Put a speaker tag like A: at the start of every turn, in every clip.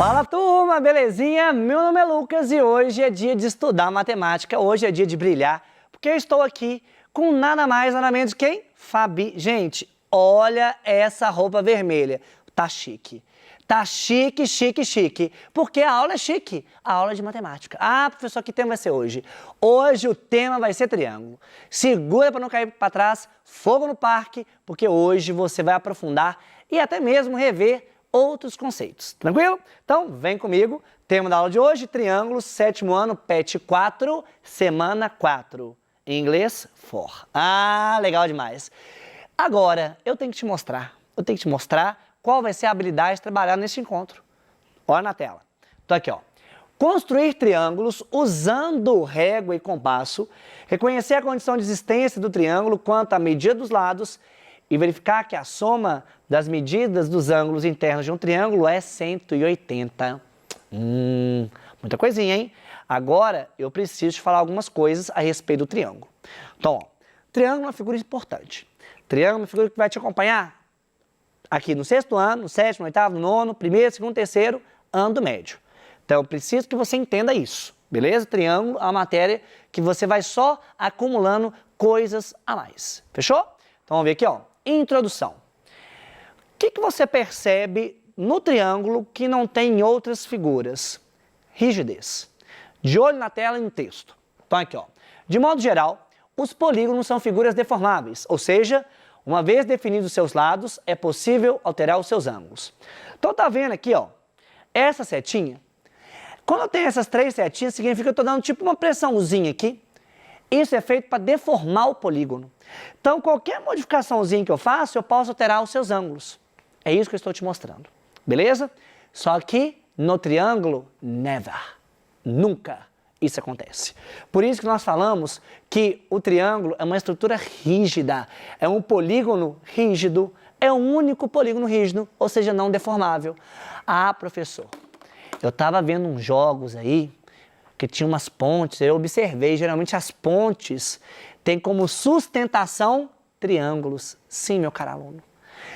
A: Fala turma, belezinha? Meu nome é Lucas e hoje é dia de estudar matemática, hoje é dia de brilhar, porque eu estou aqui com nada mais, nada menos que quem? Fabi. Gente, olha essa roupa vermelha, tá chique. Tá chique, chique, chique, porque a aula é chique, a aula é de matemática. Ah, professor, que tema vai ser hoje? Hoje o tema vai ser triângulo. Segura para não cair para trás, fogo no parque, porque hoje você vai aprofundar e até mesmo rever outros conceitos, tranquilo? Então, vem comigo, tema da aula de hoje, triângulos, 7º ano, PET 4, semana 4, em inglês, 4. Ah, legal demais. Agora, eu tenho que te mostrar qual vai ser a habilidade de trabalhar neste encontro. Olha na tela. Então aqui, ó. Construir triângulos usando régua e compasso, reconhecer a condição de existência do triângulo quanto à medida dos lados e verificar que a soma das medidas dos ângulos internos de um triângulo é 180. Muita coisinha, hein? Agora eu preciso te falar algumas coisas a respeito do triângulo. Então, ó, triângulo é uma figura importante. Triângulo é uma figura que vai te acompanhar aqui no 6º ano, no 7º, no 8º, no 9º, 1º, 2º, 3º, ano do médio. Então, eu preciso que você entenda isso, beleza? Triângulo é uma matéria que você vai só acumulando coisas a mais, fechou? Então, vamos ver aqui, ó, introdução. O que você percebe no triângulo que não tem em outras figuras? Rigidez. De olho na tela e no texto. Então, aqui, ó, de modo geral, os polígonos são figuras deformáveis, ou seja, uma vez definidos os seus lados, é possível alterar os seus ângulos. Então, tá vendo aqui, ó, essa setinha? Quando eu tenho essas 3 setinhas, significa que eu estou dando tipo uma pressãozinha aqui. Isso é feito para deformar o polígono. Então, qualquer modificaçãozinha que eu faço, eu posso alterar os seus ângulos. É isso que eu estou te mostrando, beleza? Só que no triângulo, never, nunca isso acontece. Por isso que nós falamos que o triângulo é uma estrutura rígida, é um polígono rígido, é o único polígono rígido, ou seja, não deformável. Ah, professor, eu estava vendo uns jogos aí que tinha umas pontes, eu observei, geralmente as pontes têm como sustentação triângulos. Sim, meu caro aluno.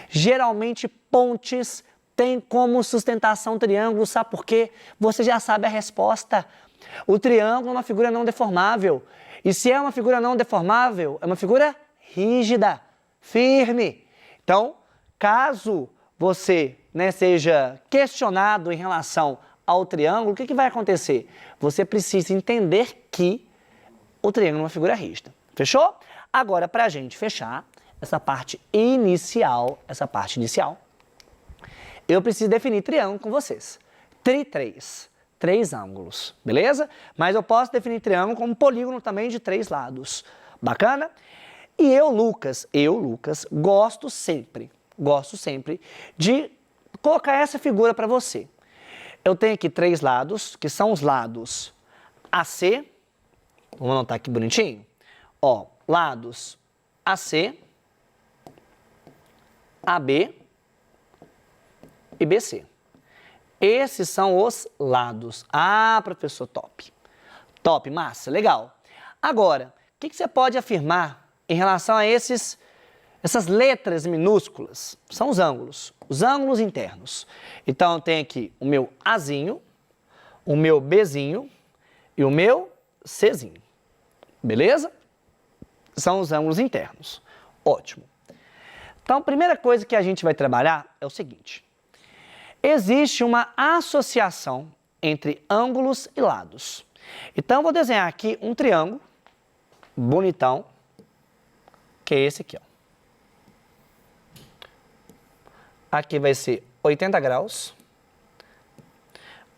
A: Geralmente pontes têm como sustentação triângulos, sabe por quê? Você já sabe a resposta. O triângulo é uma figura não deformável. E se é uma figura não deformável, é uma figura rígida, firme. Então, caso você seja questionado em relação ao triângulo, o que vai acontecer? Você precisa entender que o triângulo é uma figura rígida. Fechou? Agora, para a gente fechar essa parte inicial, eu preciso definir triângulo com vocês. Três ângulos, beleza? Mas eu posso definir triângulo como polígono também de 3 lados. Bacana? E eu, Lucas, gosto sempre de colocar essa figura para você. Eu tenho aqui 3 lados, que são os lados AC, vamos anotar aqui bonitinho, ó, lados AC, AB e BC. Esses são os lados. Ah, professor, top. Top, massa, legal. Agora, o que você pode afirmar em relação a essas letras minúsculas? São os ângulos internos. Então, eu tenho aqui o meu Azinho, o meu Bzinho e o meu Czinho. Beleza? São os ângulos internos. Ótimo. Então, a primeira coisa que a gente vai trabalhar é o seguinte. Existe uma associação entre ângulos e lados. Então, eu vou desenhar aqui um triângulo bonitão, que é esse aqui, ó. Aqui vai ser 80 graus,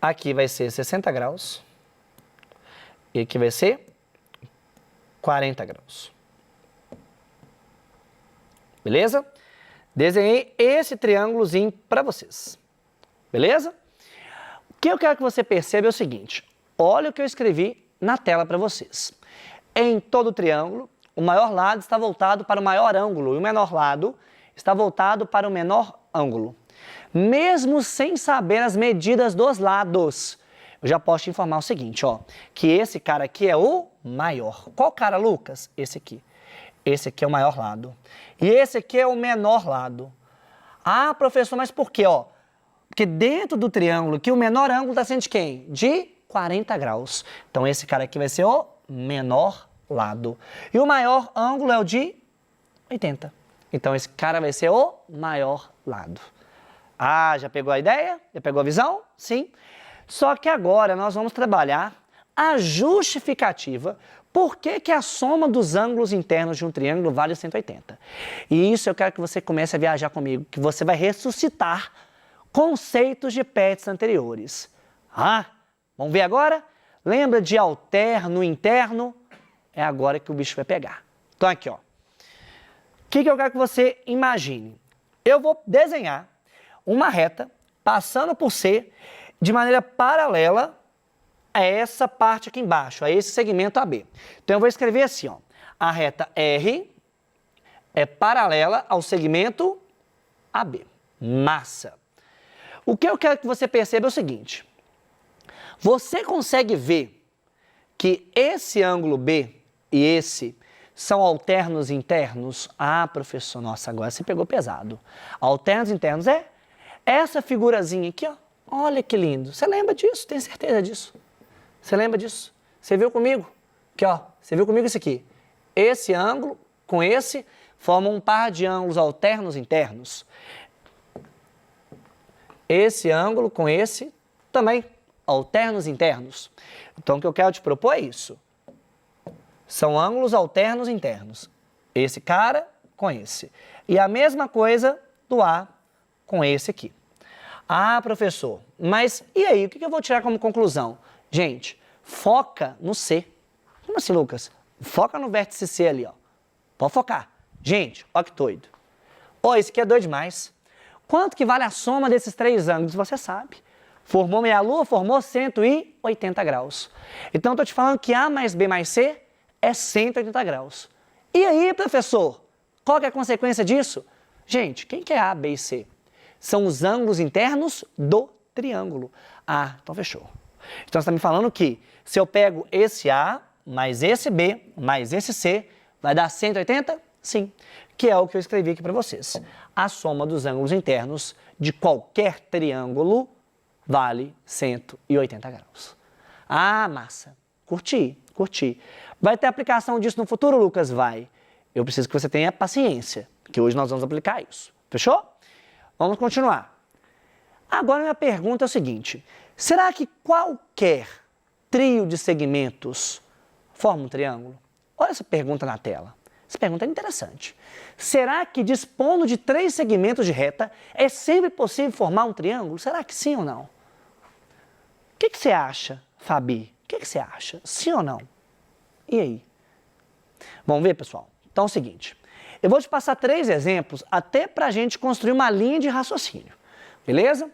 A: aqui vai ser 60 graus e aqui vai ser 40 graus. Beleza? Desenhei esse triângulozinho para vocês. Beleza? O que eu quero que você perceba é o seguinte. Olha o que eu escrevi na tela para vocês. Em todo triângulo, o maior lado está voltado para o maior ângulo e o menor lado está voltado para o menor ângulo. Mesmo sem saber as medidas dos lados, eu já posso te informar o seguinte, ó, que esse cara aqui é o maior. Qual cara, Lucas? Esse aqui. Esse aqui é o maior lado. E esse aqui é o menor lado. Ah, professor, mas por quê? Ó, Porque dentro do triângulo aqui, o menor ângulo está sendo de quem? De 40 graus. Então, esse cara aqui vai ser o menor lado. E o maior ângulo é o de 80. Então, esse cara vai ser o maior lado. Ah, já pegou a ideia? Já pegou a visão? Sim. Só que agora nós vamos trabalhar a justificativa por que a soma dos ângulos internos de um triângulo vale 180. E isso eu quero que você comece a viajar comigo, que você vai ressuscitar conceitos de PETs anteriores. Ah, vamos ver agora? Lembra de alterno interno? É agora que o bicho vai pegar. Então aqui, ó. O que eu quero que você imagine? Eu vou desenhar uma reta passando por C de maneira paralela a essa parte aqui embaixo, a esse segmento AB. Então eu vou escrever assim, ó. A reta R é paralela ao segmento AB. Massa. O que eu quero que você perceba é o seguinte. Você consegue ver que esse ângulo B e esse são alternos internos? Ah, professor, nossa, agora você pegou pesado. Alternos internos é essa figurazinha aqui, ó. Olha que lindo. Você lembra disso? Tem certeza disso? Você lembra disso? Você viu comigo? Aqui, ó. Você viu comigo isso aqui? Esse ângulo com esse formam um par de ângulos alternos internos. Esse ângulo com esse também, alternos internos. Então, o que eu quero te propor é isso. São ângulos alternos internos. Esse cara com esse. E a mesma coisa do A com esse aqui. Ah, professor, mas e aí? O que eu vou tirar como conclusão? Gente, foca no C. Como assim, Lucas? Foca no vértice C ali, ó. Pode focar. Gente, ó que doido. Ó, esse aqui é doido demais. Quanto que vale a soma desses três ângulos? Você sabe. Formou meia-lua, formou 180 graus. Então, eu estou te falando que A mais B mais C é 180 graus. E aí, professor? Qual que é a consequência disso? Gente, quem que é A, B e C? São os ângulos internos do triângulo. Ah, então fechou. Então, você está me falando que se eu pego esse A, mais esse B, mais esse C, vai dar 180? Sim. Que é o que eu escrevi aqui para vocês. A soma dos ângulos internos de qualquer triângulo vale 180 graus. Ah, massa. Curti, curti. Vai ter aplicação disso no futuro, Lucas? Vai. Eu preciso que você tenha paciência, que hoje nós vamos aplicar isso. Fechou? Vamos continuar. Agora, minha pergunta é o seguinte. Será que qualquer trio de segmentos forma um triângulo? Olha essa pergunta na tela. Essa pergunta é interessante. Será que dispondo de 3 segmentos de reta é sempre possível formar um triângulo? Será que sim ou não? O que você acha, Fabi? O que você acha? Sim ou não? E aí? Vamos ver, pessoal? Então é o seguinte. Eu vou te passar 3 exemplos até para a gente construir uma linha de raciocínio. Beleza?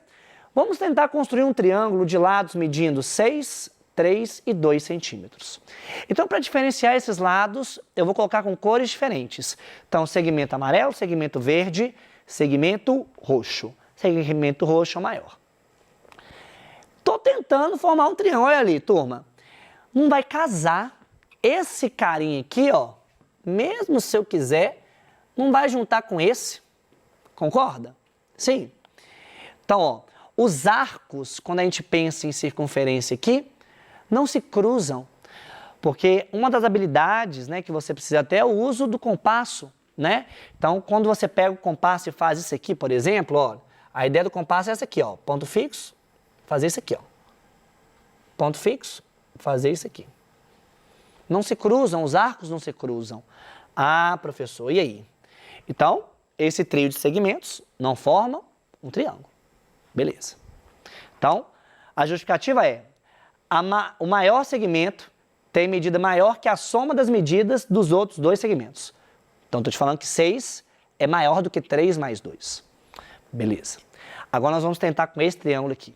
A: Vamos tentar construir um triângulo de lados medindo 6, 3 e 2 centímetros. Então, para diferenciar esses lados, eu vou colocar com cores diferentes. Então, segmento amarelo, segmento verde, segmento roxo. Segmento roxo é o maior. Estou tentando formar um triângulo. Olha ali, turma. Não vai casar. Esse carinha aqui, ó, mesmo se eu quiser, não vai juntar com esse. Concorda? Sim. Então, ó, os arcos, quando a gente pensa em circunferência aqui, não se cruzam, porque uma das habilidades, né, que você precisa até é o uso do compasso, né? Então, quando você pega o compasso e faz isso aqui, por exemplo, ó, a ideia do compasso é essa aqui, ó, ponto fixo, fazer isso aqui, ó. Ponto fixo, fazer isso aqui. Não se cruzam, os arcos não se cruzam. Ah, professor, e aí? Então, esse trio de segmentos não forma um triângulo. Beleza. Então, a justificativa é o maior segmento tem medida maior que a soma das medidas dos outros 2 segmentos. Então, estou te falando que 6 é maior do que 3 mais 2. Beleza. Agora, nós vamos tentar com esse triângulo aqui.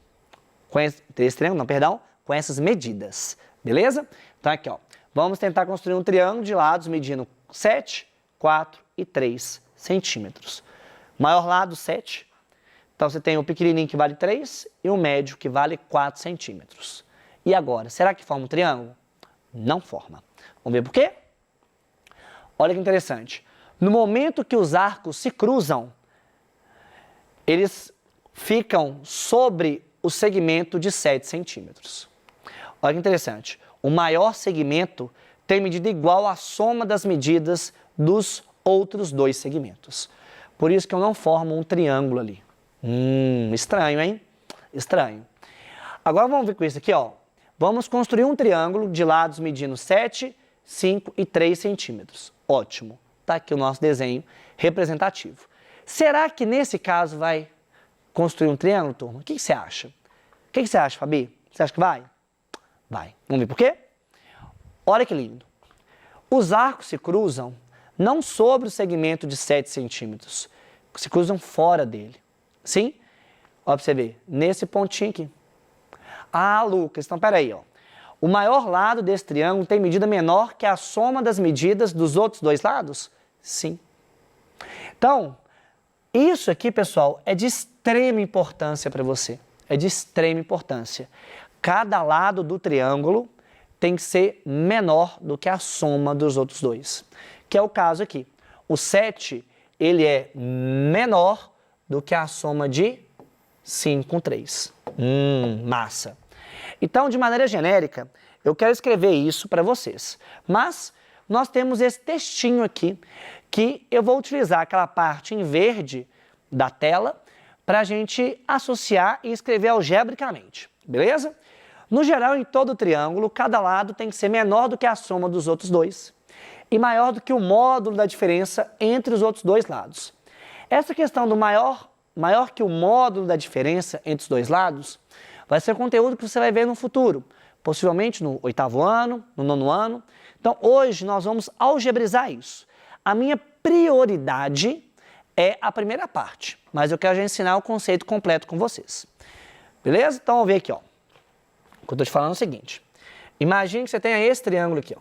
A: Com esse triângulo, não, perdão, com essas medidas. Beleza? Então, aqui, ó. Vamos tentar construir um triângulo de lados medindo 7, 4 e 3 centímetros. Maior lado, 7. Então, você tem o pequenininho que vale 3 e o médio que vale 4 centímetros. E agora, será que forma um triângulo? Não forma. Vamos ver por quê? Olha que interessante. No momento que os arcos se cruzam, eles ficam sobre o segmento de 7 centímetros. Olha que interessante. O maior segmento tem medida igual à soma das medidas dos outros 2 segmentos. Por isso que eu não formo um triângulo ali. Estranho, hein? Estranho. Agora vamos ver com isso aqui, ó. Vamos construir um triângulo de lados medindo 7, 5 e 3 centímetros. Ótimo. Tá aqui o nosso desenho representativo. Será que nesse caso vai construir um triângulo, turma? O que você acha? O que você acha, Fabi? Você acha que vai? Vai. Vamos ver por quê? Olha que lindo. Os arcos se cruzam não sobre o segmento de 7 centímetros, se cruzam fora dele. Sim? Olha para você ver, nesse pontinho aqui. Ah, Lucas, então peraí, ó. O maior lado desse triângulo tem medida menor que a soma das medidas dos outros 2 lados? Sim. Então, isso aqui, pessoal, é de extrema importância para você. É de extrema importância. Cada lado do triângulo tem que ser menor do que a soma dos outros 2. Que é o caso aqui. O 7, ele é menor do que a soma de 5 com 3. Massa. Então, de maneira genérica, eu quero escrever isso para vocês. Mas nós temos esse textinho aqui, que eu vou utilizar aquela parte em verde da tela para a gente associar e escrever algebricamente, beleza? No geral, em todo triângulo, cada lado tem que ser menor do que a soma dos outros 2 e maior do que o módulo da diferença entre os outros 2 lados. Essa questão do maior que o módulo da diferença entre os 2 lados vai ser conteúdo que você vai ver no futuro, possivelmente no 8º ano, no 9º ano. Então, hoje nós vamos algebrizar isso. A minha prioridade é a primeira parte, mas eu quero já ensinar o conceito completo com vocês. Beleza? Então, vamos ver aqui, ó. O que eu estou te falando é o seguinte. Imagine que você tenha esse triângulo aqui, ó.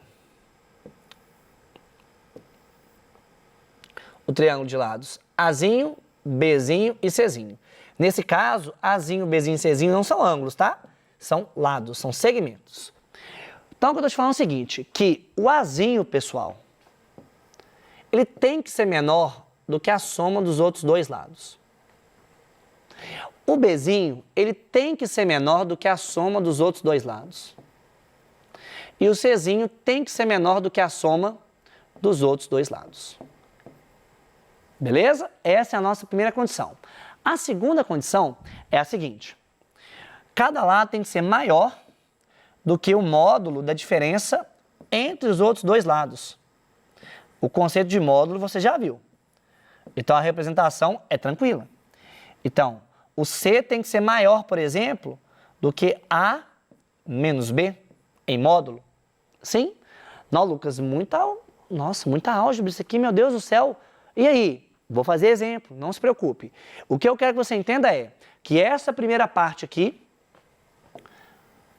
A: O triângulo de lados Azinho, Bzinho e Czinho. Nesse caso, Azinho, Bzinho e Czinho não são ângulos, tá? São lados, são segmentos. Então, o que eu estou te falando é o seguinte, que o Azinho, pessoal, ele tem que ser menor do que a soma dos outros 2 lados. O Bzinho, ele tem que ser menor do que a soma dos outros 2 lados. E o Czinho tem que ser menor do que a soma dos outros 2 lados. Beleza? Essa é a nossa primeira condição. A segunda condição é a seguinte. Cada lado tem que ser maior do que o módulo da diferença entre os outros 2 lados. O conceito de módulo você já viu. Então, a representação é tranquila. Então, o C tem que ser maior, por exemplo, do que A menos B em módulo. Sim? Não, Lucas, muita álgebra isso aqui, meu Deus do céu. E aí? Vou fazer exemplo, não se preocupe. O que eu quero que você entenda é que essa primeira parte aqui,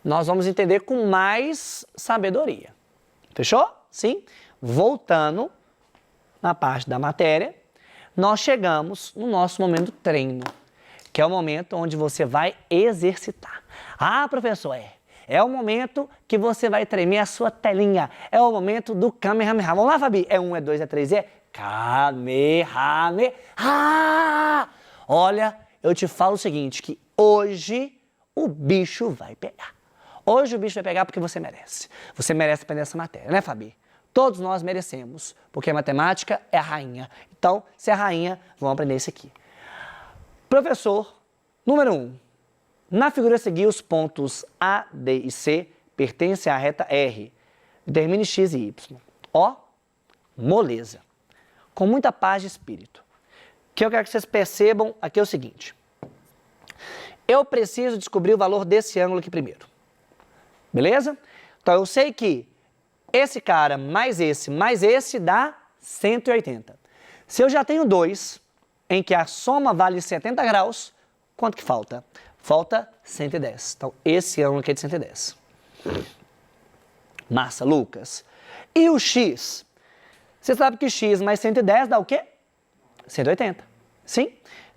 A: nós vamos entender com mais sabedoria. Fechou? Sim? Voltando na parte da matéria, nós chegamos no nosso momento do treino, que é o momento onde você vai exercitar. Ah, professor, é o momento que você vai tremer a sua telinha. É o momento do Kamehameha. Vamos lá, Fabi? É 1, é 2, é 3, é Kamehameha. Olha, eu te falo o seguinte, que hoje o bicho vai pegar. Hoje o bicho vai pegar porque você merece. Você merece aprender essa matéria, né, Fabi? Todos nós merecemos, porque a matemática é a rainha. Então, se é a rainha, vamos aprender isso aqui. Professor, número 1. Na figura a seguir, os pontos A, D e C pertencem à reta R. Determine X e Y. Ó, moleza. Com muita paz de espírito. O que eu quero que vocês percebam aqui é o seguinte. Eu preciso descobrir o valor desse ângulo aqui primeiro. Beleza? Então, eu sei que esse cara mais esse dá 180. Se eu já tenho 2, em que a soma vale 70 graus, quanto que falta? Falta 110. Então, esse ângulo aqui é de 110. Massa, Lucas. E o X? Você sabe que X mais 110 dá o quê? 180. Sim?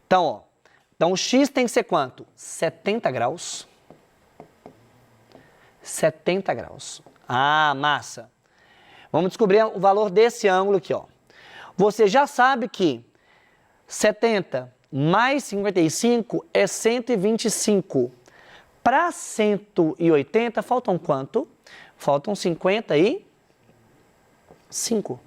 A: Então, ó. Então, o X tem que ser quanto? 70 graus. 70 graus. Ah, massa. Vamos descobrir o valor desse ângulo aqui, ó. Você já sabe que 70 mais 55 é 125. Para 180, faltam quanto? Faltam 55.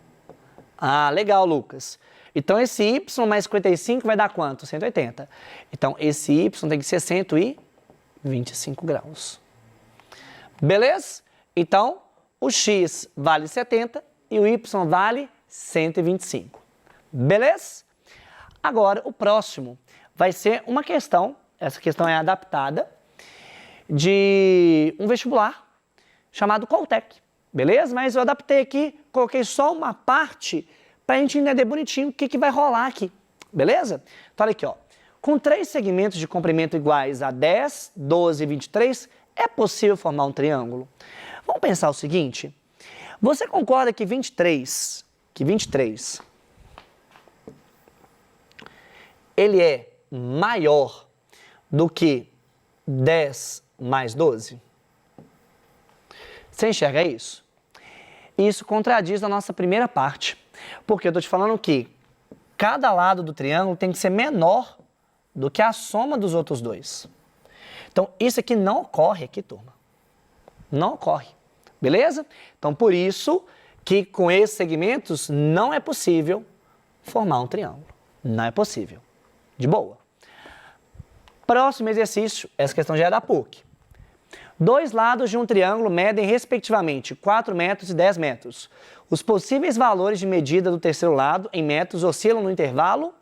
A: Ah, legal, Lucas. Então, esse y mais 55 vai dar quanto? 180. Então, esse y tem que ser 125 graus. Beleza? Então, o x vale 70 e o y vale 125. Beleza? Agora, o próximo vai ser uma questão, essa questão é adaptada, de um vestibular chamado Qualtec. Beleza? Mas eu adaptei aqui, coloquei só uma parte para a gente entender bonitinho o que vai rolar aqui. Beleza? Então, olha aqui, ó. Com 3 segmentos de comprimento iguais a 10, 12 e 23, é possível formar um triângulo? Vamos pensar o seguinte. Você concorda que 23, ele é maior do que 10 mais 12? Você enxerga isso? Isso contradiz a nossa primeira parte, porque eu estou te falando que cada lado do triângulo tem que ser menor do que a soma dos outros dois. Então, isso aqui não ocorre aqui, turma. Não ocorre. Beleza? Então, por isso que com esses segmentos não é possível formar um triângulo. Não é possível. De boa. Próximo exercício, essa questão já é da PUC. 2 lados de um triângulo medem respectivamente 4 metros e 10 metros. Os possíveis valores de medida do terceiro lado em metros oscilam no intervalo.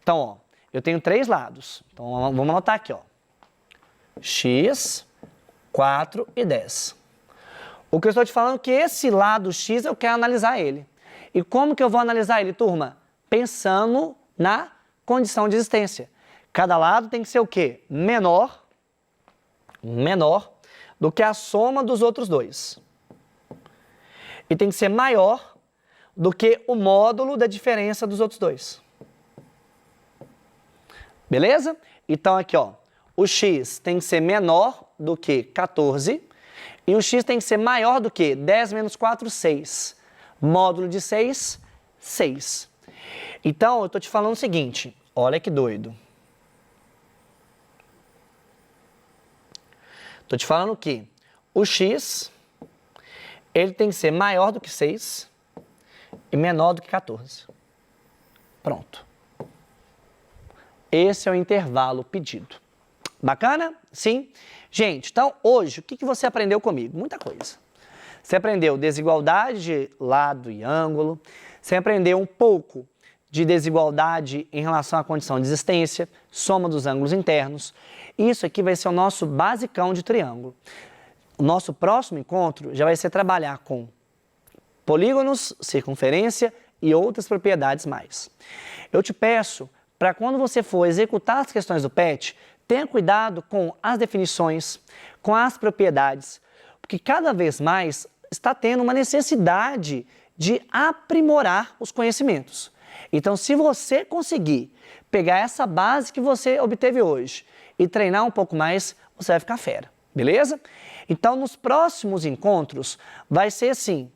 A: Então, ó, eu tenho 3 lados. Então, vamos anotar aqui, ó. X, 4 e 10. O que eu estou te falando é que esse lado X eu quero analisar ele. E como que eu vou analisar ele, turma? Pensando na condição de existência. Cada lado tem que ser o quê? Menor do que a soma dos outros dois. E tem que ser maior do que o módulo da diferença dos outros dois. Beleza? Então aqui, ó, o x tem que ser menor do que 14 e o x tem que ser maior do que 10 menos 4, 6. Módulo de 6, 6. Então, eu estou te falando o seguinte, olha que doido. Estou te falando que o x, ele tem que ser maior do que 6 e menor do que 14. Pronto. Esse é o intervalo pedido. Bacana? Sim? Gente, então hoje, o que você aprendeu comigo? Muita coisa. Você aprendeu desigualdade de lado e ângulo, você aprendeu um pouco de desigualdade em relação à condição de existência, soma dos ângulos internos. Isso aqui vai ser o nosso basicão de triângulo. O nosso próximo encontro já vai ser trabalhar com polígonos, circunferência e outras propriedades mais. Eu te peço para quando você for executar as questões do PET, tenha cuidado com as definições, com as propriedades, porque cada vez mais está tendo uma necessidade de aprimorar os conhecimentos. Então, se você conseguir pegar essa base que você obteve hoje e treinar um pouco mais, você vai ficar fera, beleza? Então, nos próximos encontros, vai ser assim,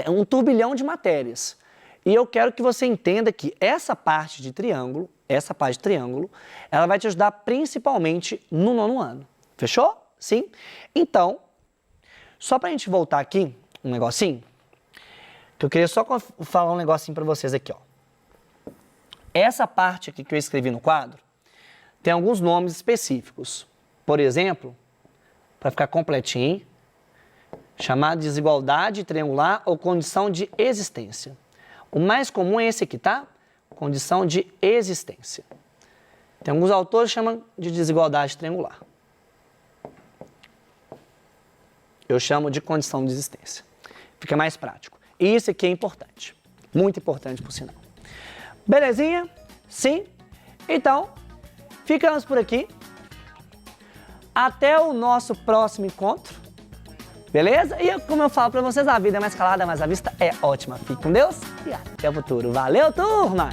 A: um turbilhão de matérias. E eu quero que você entenda que essa parte de triângulo, ela vai te ajudar principalmente no 9º ano. Fechou? Sim? Então, só pra gente voltar aqui, um negocinho, que eu queria só falar um negocinho pra vocês aqui, ó. Essa parte aqui que eu escrevi no quadro, tem alguns nomes específicos. Por exemplo, para ficar completinho, chamado de desigualdade triangular ou condição de existência. O mais comum é esse aqui, tá? Condição de existência. Tem alguns autores que chamam de desigualdade triangular. Eu chamo de condição de existência. Fica mais prático. E isso aqui é importante. Muito importante, por sinal. Belezinha? Sim? Então, ficamos por aqui. Até o nosso próximo encontro. Beleza? E como eu falo pra vocês, a vida é mais calada, mas a vista é ótima. Fique com Deus e até o futuro. Valeu, turma!